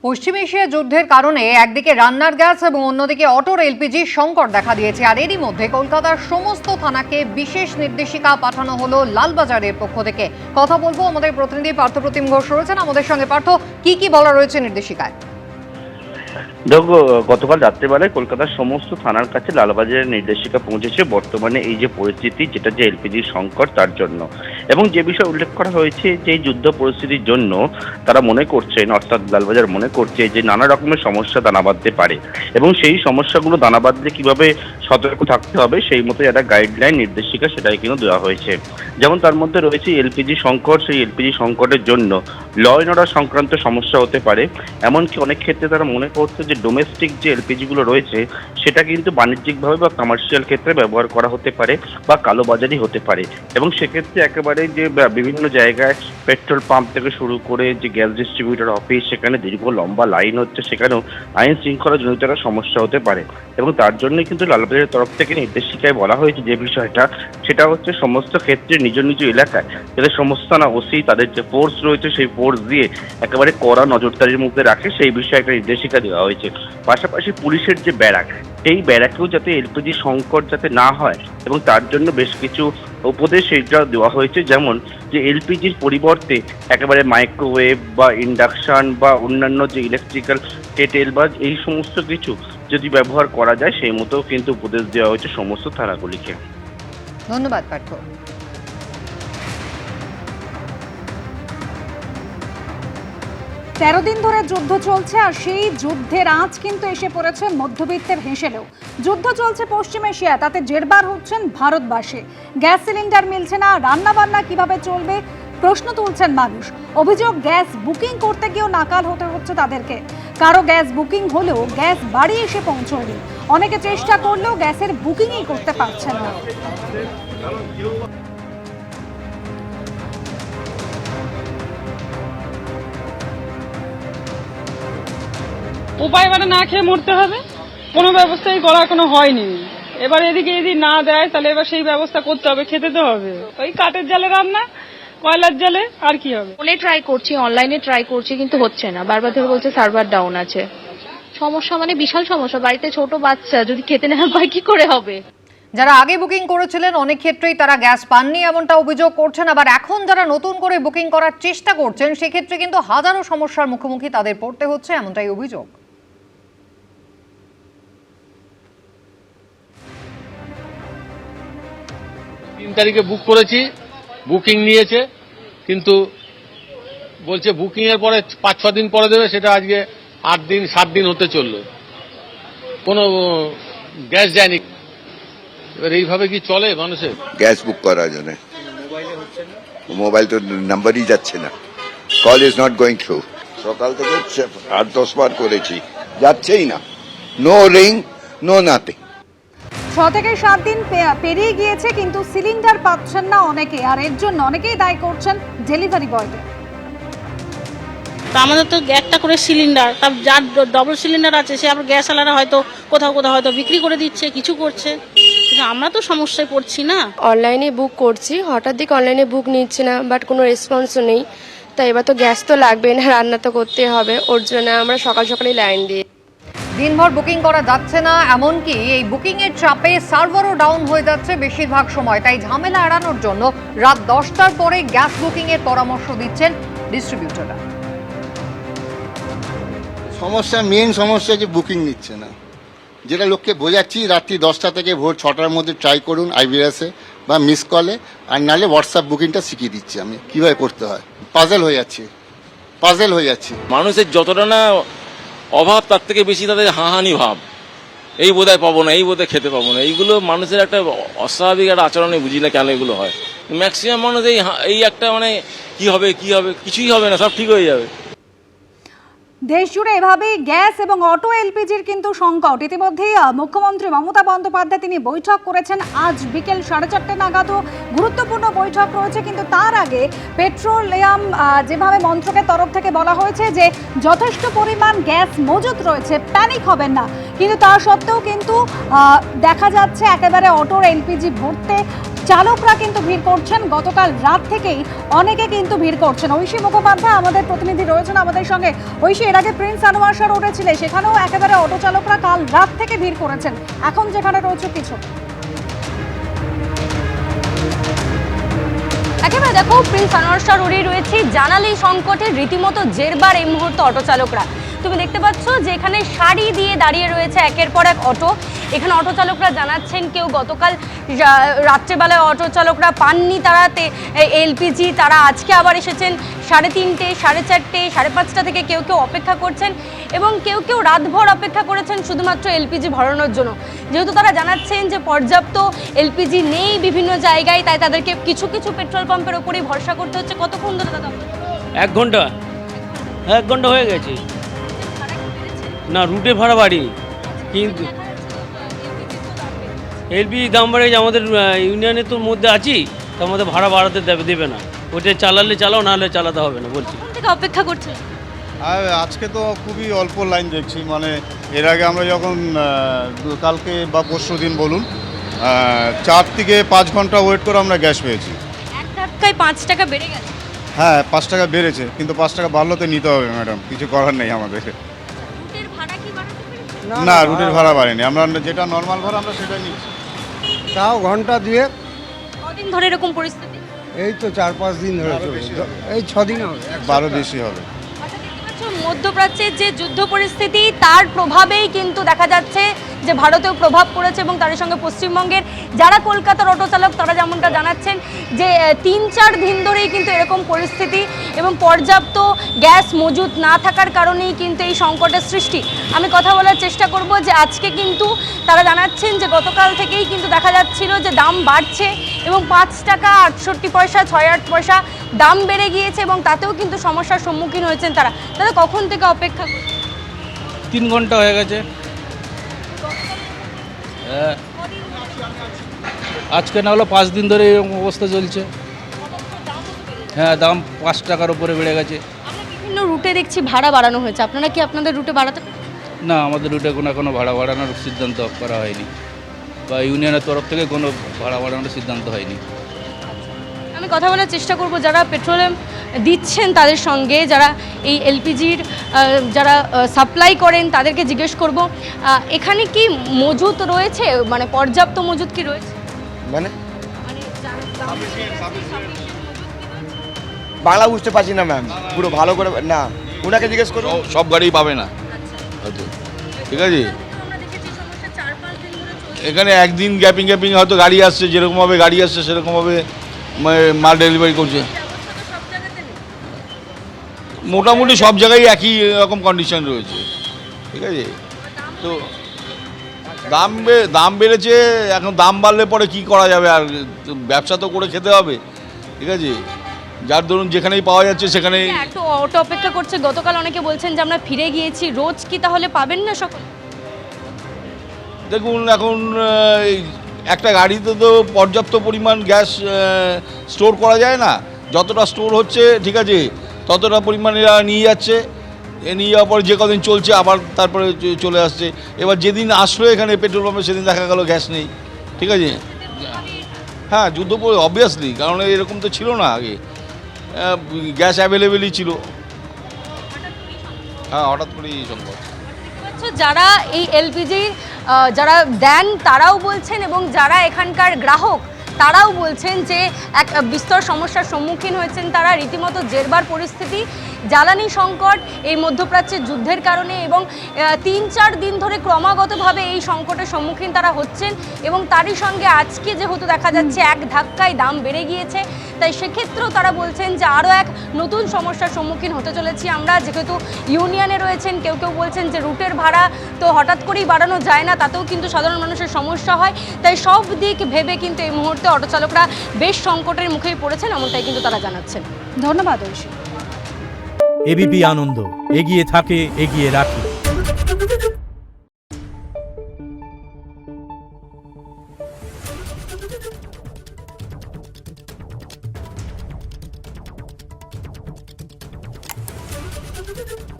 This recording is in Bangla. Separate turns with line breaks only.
পশ্চিম এশিয়া যুদ্ধের কারণে একদিকে রান্নার গ্যাস এবং অন্যদিকে অটোর এলপিজি সংকট দেখা দিয়েছে। আর এরই মধ্যে কলকাতার সমস্ত থানাকে বিশেষ নির্দেশিকা পাঠানো হলো লালবাজারের পক্ষ থেকে। কথা বলবো, আমাদের প্রতিনিধি পার্থপ্রতিম ঘোষ রয়েছেন আমাদের সঙ্গে। পার্থ, কি বলা রয়েছে নির্দেশিকায়?
দেখো, গতকাল রাত্রেবেলায় কলকাতার সমস্ত থানার কাছে লালবাজারের নির্দেশিকা পৌঁছেছে বর্তমানে এই যে পরিস্থিতি, যেটা যে এলপিজি সংকট তার জন্য। এবং যে বিষয় উল্লেখ করা হয়েছে যে এই যুদ্ধ পরিস্থিতির জন্য তারা মনে করছেন, অর্থাৎ লালবাজার মনে করছে যে নানা রকমের সমস্যা দানা বাঁধতে পারে এবং সেই সমস্যাগুলো দানা বাঁধলে কিভাবে সতর্ক থাকতে হবে সেই মতো একটা গাইডলাইন নির্দেশিকা সেটাই কিন্তু দেওয়া হয়েছে। যেমন তার মধ্যে রয়েছে এলপিজি সংকট, সেই এলপিজি সংকটের জন্য ল অ্যান্ড অর্ডার সংক্রান্ত সমস্যা হতে পারে। এমনকি অনেক ক্ষেত্রে তারা মনে করছে যে ডোমেস্টিক যে এলপিজিগুলো রয়েছে সেটা কিন্তু বাণিজ্যিকভাবে বা কমার্শিয়াল ক্ষেত্রে ব্যবহার করা হতে পারে বা কালোবাজারি হতে পারে। এবং সেক্ষেত্রে একেবারে যে বিভিন্ন জায়গায় পেট্রোল পাম্প থেকে শুরু করে যে গ্যাস ডিস্ট্রিবিউটর অফিস, সেখানে দীর্ঘ লম্বা লাইন হচ্ছে, সেখানেও আইন শৃঙ্খলা জনিত একটা সমস্যা হতে পারে। এবং তার জন্যই কিন্তু লালবাজারের তরফ থেকে নির্দেশিকায় বলা হয়েছে যে বিষয়টা, সেটা হচ্ছে সমস্ত ক্ষেত্রে নিজ নিজ এলাকায় যাদের সমস্ত না ওসি তাদের যে ফোর্স রয়েছে সেই ফোর্স দিয়ে একেবারে কড়া নজরদারির মধ্যে রাখে সেই বিষয়ে একটা নির্দেশিকা দেওয়া হয়েছে। পাশাপাশি পুলিশের যে ব্যারাক, সেই ব্যারাকেও যাতে এলপিজি সংকট যাতে না হয় এবং তার জন্য বেশ কিছু উপদেশ এটা দেওয়া হয়েছে। যেমন যে এলপিজির পরিবর্তে একেবারে মাইক্রোওয়েভ বা ইন্ডাকশন বা অন্যান্য যে ইলেকট্রিক্যাল কেটেল বা এই সমস্ত কিছু যদি ব্যবহার করা যায় সেই মতো কিন্তু উপদেশ দেওয়া হয়েছে সমস্ত থানাগুলিকে।
ধন্যবাদ পার্থ।
13 দিন ধরে যুদ্ধ চলছে, আর সেই যুদ্ধের আঁচ কিন্তু এসে পড়েছে মধ্যবিত্তের হেসেলেও। যুদ্ধ চলছে পশ্চিম এশিয়া, তাতে জেরবার হচ্ছেন ভারতবাসী। গ্যাস সিলিন্ডার মিলছে না, রান্না বান্না কিভাবে চলবে প্রশ্ন তুলছেন মানুষ। অভিযোগ, গ্যাস বুকিং করতে গিয়েও নাকাল হতে হচ্ছে তাদেরকে। কারো গ্যাস বুকিং হলেও গ্যাস বাড়ি এসে পৌঁছয়নি। অনেকে চেষ্টা করলেও গ্যাসের বুকিংই করতে পারছেন না।
উপায় এবারে না খেয়ে মরতে হবে, কোনো ব্যবস্থাই করা এখনো হয়নি। এবার এদিকে যদি না দেয় তাহলে এবার সেই ব্যবস্থা করতে হবে, খেতে তো হবে। ওই কাঠের জালে রান্না, কয়লার জালে, আর কি হবে।
ফোনে ট্রাই করছি, অনলাইনে ট্রাই করছি, কিন্তু হচ্ছে না। বারবার ধরে বলছে সার্ভার ডাউন আছে। সমস্যা মানে বিশাল সমস্যা। বাড়িতে ছোট বাচ্চা, যদি খেতে না পায় কি করে হবে।
যারা আগে বুকিং করেছিলেন অনেক ক্ষেত্রেই তারা গ্যাস পাননি এমনটা অভিযোগ করছেন। আবার এখন যারা নতুন করে বুকিং করার চেষ্টা করছেন সেক্ষেত্রে কিন্তু হাজারো সমস্যার মুখোমুখি তাদের পড়তে হচ্ছে, এমনটাই অভিযোগ।
3 তারিখে বুক করেছি, বুকিং নিয়েছে, কিন্তু বলছে বুকিং এর পরে 5-6 দিন পরে দেবে, সেটা আজকে 8 দিন 7 দিন হতে চললো, কোনো গ্যাস যায়নি। এবার এইভাবে কি চলে মানুষের?
গ্যাস বুক করার জন্য মোবাইল তো নাম্বারই যাচ্ছে না, call is not going through. সকাল থেকে 8-10 বার করেছি, যাচ্ছেই না, নো রিং, নো নাথিং।
6 থেকে 7 দিন পেরিয়ে গিয়েছে, কিন্তু সিলিন্ডার পাচ্ছেন না অনেকে। আর এর জন্য অনেকেই দায়ী করছেন ডেলিভারি বয়দের।
আমাদের তো একটা করে সিলিন্ডার, তার যার ডবল সিলিন্ডার আছে সে আবার গ্যাস আলাদা হয়তো কোথাও কোথাও হয়তো বিক্রি করে দিচ্ছে, কিছু করছে, কিন্তু আমরা তো সমস্যায় পড়ছি না।
অনলাইনে বুক করছি, হঠাৎ দিকে অনলাইনে বুক নিচ্ছে না, বাট কোনো রেসপন্সও নেই। তাই এবার তো গ্যাস তো লাগবে না, রান্না তো করতে হবে, ওর জন্য আমরা সকাল সকালেই লাইন দিই।
দিনভর বুকিং করা যাচ্ছে না, এমনকি এই বুকিং এর চাপে সার্ভারও ডাউন হয়ে যাচ্ছে বেশিরভাগ সময়। তাই ঝামেলা এড়ানোর জন্য রাত 10টার পরে গ্যাস বুকিং এর পরামর্শ দিচ্ছেন ডিস্ট্রিবিউটররা।
মেন সমস্যা যে বুকিং নিচ্ছে না, যেটা লোককে বোঝাচ্ছি রাত্রি 10টা থেকে ভোর 6টার মধ্যে ট্রাই করুন আইভিআরএসে বা মিস কলে, আর নাহলে হোয়াটসঅ্যাপ বুকিংটা শিখিয়ে দিচ্ছি আমি কিভাবে করতে হয়। পাজেল হয়ে যাচ্ছে।
মানুষের যতটা না অভাব তার থেকে বেশি তাদের হাহানি ভাব, এই বোধহয় পাবো না, এই বোধহয় খেতে পাবো না। এইগুলো মানুষের একটা অস্বাভাবিক একটা আচরণে, বুঝি না কেন এগুলো হয়। ম্যাক্সিমাম মানুষ এই একটা মানে কি হবে কিছুই হবে না, সব ঠিক হয়ে যাবে।
দেশ জুড়ে এভাবেই গ্যাস এবং অটো এলপিজির কিন্তু সংকট। ইতিমধ্যেই মুখ্যমন্ত্রী মমতা বন্দ্যোপাধ্যায় তিনি বৈঠক করেছেন। আজ বিকেল 4:30 নাগাদও গুরুত্বপূর্ণ বৈঠক রয়েছে, কিন্তু তার আগে পেট্রোলিয়াম যেভাবে মন্ত্রকের তরফ থেকে বলা হয়েছে যে যথেষ্ট পরিমাণ গ্যাস মজুত রয়েছে, প্যানিক হবেন না। কিন্তু তা সত্ত্বেও কিন্তু দেখা যাচ্ছে একেবারে অটোর এলপিজি ভরতে চালকরা কিন্তু ভিড় করছেন। গতকাল রাত থেকেই অনেকে কিন্তু ভিড় করছেন। ঐশী মুখোপাধ্যায় আমাদের প্রতিনিধি রয়েছেন আমাদের সঙ্গে। ঐশী, এর আগে প্রিন্স আনোয়ার শাহ রোডে ছিলে, সেখানেও একেবারে অটো চালকরা কাল রাত থেকে ভিড় করেছেন। এখন যেখানে রয়েছে কিছু
একেবারে দেখো, প্রিন্স আনোয়ার শাহ রোডে রয়েছে। জানালি সংকটের রীতিমতো জেরবার এই মুহূর্তে অটো চালকরা। তুমি দেখতে পাচ্ছ যে এখানে সারি দিয়ে দাঁড়িয়ে রয়েছে একের পর এক অটো। এখানে অটো চালকরা জানাচ্ছেন কেউ গতকাল রাত্রেবেলায় অটো চালকরা পাননি তারা এলপিজি, তারা আজকে আবার এসেছেন 3:30, 4:30, 5:30 থেকে কেউ কেউ অপেক্ষা করছেন এবং কেউ কেউ রাতভর অপেক্ষা করেছেন শুধুমাত্র এলপিজি ভরানোর জন্য। যেহেতু তারা জানাচ্ছেন যে পর্যাপ্ত এলপিজি নেই বিভিন্ন জায়গায়, তাই তাদেরকে কিছু কিছু পেট্রোল পাম্পের ওপরেই ভরসা করতে হচ্ছে। কতক্ষণ ধরে দাদা?
1 ঘন্টা, 1 ঘন্টা হয়ে গেছে। না, রুটে ভাড়া বাড়ি, কিন্তু এলপিজি দাম বাড়িয়েছে। আমাদের ইউনিয়নের তো মধ্যে আছি, তার মধ্যে ভাড়া বাড়াতে দেবে না। ওটা চালালে চালাও, নাহলে চালাতে হবে না বলছি।
কোন থেকে অপেক্ষা করছে?
আজকে তো খুবই অল্প লাইন দেখছি, মানে এর আগে আমরা যখন কালকে বা পরশু দিন বলুন 4 থেকে 5 ঘন্টা ওয়েট করে আমরা গ্যাস পেয়েছি।
এক ধাক্কায় 5 টাকা বেড়ে গেছে।
হ্যাঁ, 5 টাকা বেড়েছে, কিন্তু 5 টাকা বাড়লো তো নিতে হবে ম্যাডাম, কিছু করার নেই আমাদের।
রুটের ভাড়া কি বাড়াতে পেরেছে?
না, রুটের ভাড়া বাড়েনি, আমরা যেটা নর্মাল ভাড়া আমরা সেটাই নিচ্ছি।
তাও ঘন্টা দিয়ে
কদিন ধরে এরকম পরিস্থিতি?
এই তো 4-5 দিন ধরে চলছে। এই 6 দিন হবে,
12 বেশি হবে।
মধ্যপ্রাচ্যের যে যুদ্ধ পরিস্থিতি, তার প্রভাবেই কিন্তু দেখা যাচ্ছে যে ভারতেও প্রভাব পড়েছে এবং তার সঙ্গে পশ্চিমবঙ্গের যারা কলকাতার অটো চালক তারা যেমনটা জানাচ্ছেন যে 3-4 দিন ধরেই কিন্তু এরকম পরিস্থিতি এবং পর্যাপ্ত গ্যাস মজুত না থাকার কারণেই কিন্তু এই সংকটের সৃষ্টি। আমি কথা বলার চেষ্টা করব যে আজকে কিন্তু তারা জানাচ্ছেন যে গতকাল থেকেই কিন্তু দেখা যাচ্ছিল যে দাম বাড়ছে এবং 5 টাকা 68 পয়সা 6-8 পয়সা দাম বেড়ে গিয়েছে এবং তাতেও কিন্তু সমস্যার সম্মুখীন হয়েছেন তারা। তাহলে কখন থেকে অপেক্ষা করছে?
3 ঘন্টা হয়ে গেছে। আজকে না হলো 5 দিন ধরে এরকম অবস্থা চলছে। হ্যাঁ, দাম 5 টাকার উপরে বেড়ে গেছে।
আমরা বিভিন্ন রুটে দেখছি ভাড়া বাড়ানো হয়েছে, আপনারা কি আপনাদের রুটে বাড়াতে?
না, আমাদের রুটে কোনো ভাড়া বাড়ানোর সিদ্ধান্ত করা হয়নি, বা ইউনিয়নের তরফ থেকে কোনো ভাড়া বাড়ানোর সিদ্ধান্ত হয়নি।
আমি কথা বলার চেষ্টা করব যারা পেট্রোলিয়াম দিচ্ছেন তাদের সঙ্গে, যারা এই এলপিজির যারা সাপ্লাই করেন তাদেরকে জিজ্ঞেস করব এখানে কি মজুত রয়েছে, মানে পর্যাপ্ত মজুত কি রয়েছে?
মানে বাংলা বুঝতে পারছি না ম্যাম, পুরো ভালো করে না, ওনাকে জিজ্ঞেস করো।
সব গাড়ি পাবে না হয়তো, ঠিক আছে। এখানে একদিন গ্যাপিং হয়তো গাড়ি আসছে, যেরকমভাবে গাড়ি আসছে সেরকমভাবে মাল ডেলিভারি করছে। মোটামুটি সব জায়গায় একই রকম কন্ডিশন রয়েছে, ঠিক আছে। তো দাম বেড়েছে, এখন দাম বাড়লে পরে কি করা যাবে, আর ব্যবসা তো করে খেতে হবে, ঠিক আছে। যার ধরুন যেখানেই পাওয়া যাচ্ছে সেখানেই
একটু অটো অপেক্ষা করছে। গতকাল অনেকে বলছেন যে আমরা ফিরে গিয়েছি, রোজ কি তাহলে পাবেন না সকল?
দেখুন, এখন একটা গাড়িতে তো পর্যাপ্ত পরিমাণ গ্যাস স্টোর করা যায় না। যতটা স্টোর হচ্ছে, ঠিক আছে, ততটা পরিমাণ এরা নিয়ে যাচ্ছে। নিয়ে যাওয়ার পরে যে কদিন চলছে আবার তারপরে চলে আসছে। এবার যেদিন আসলো এখানে পেট্রোল পাম্পে, সেদিন দেখা গেল গ্যাস নেই, ঠিক আছে। হ্যাঁ, যুদ্ধ অবভিয়াসলি, কারণ এরকম তো ছিল না আগে, গ্যাস অ্যাভেলেবেলই ছিল। হ্যাঁ, হঠাৎ করেই সম্ভব।
যারা এই এলপিজি যারা দেন তারাও বলছেন এবং যারা এখানকার গ্রাহক তারাও বলছেন যে এক বিস্তর সমস্যার সম্মুখীন হয়েছেন তারা। রীতিমতো জেরবার পরিস্থিতি, জ্বালানি সংকট, এই মধ্যপ্রাচ্যের যুদ্ধের কারণে এবং 3-4 দিন ধরে ক্রমাগতভাবে এই সংকটের সম্মুখীন তারা হচ্ছেন এবং তারই সঙ্গে আজকে যেহেতু দেখা যাচ্ছে এক ধাক্কায় দাম বেড়ে গিয়েছে, তাই সেক্ষেত্রেও তারা বলছেন যে আরও এক নতুন সমস্যার সম্মুখীন হতে চলেছি আমরা। যেহেতু ইউনিয়নে রয়েছেন, কেউ কেউ বলছেন যে রুটের ভাড়া তো হঠাৎ করেই বাড়ানো যায় না, তাতেও কিন্তু সাধারণ মানুষের সমস্যা হয়। তাই সব দিক ভেবে কিন্তু এই মুহূর্তে অটো চালকরা বেশ সংকটের মুখেই পড়েছেন, এমনটাই কিন্তু তারা জানাচ্ছেন।
ধন্যবাদ ঐশী।
এবিপি আনন্দ, এগিয়ে থাকে, এগিয়ে রাখে।
Thank you.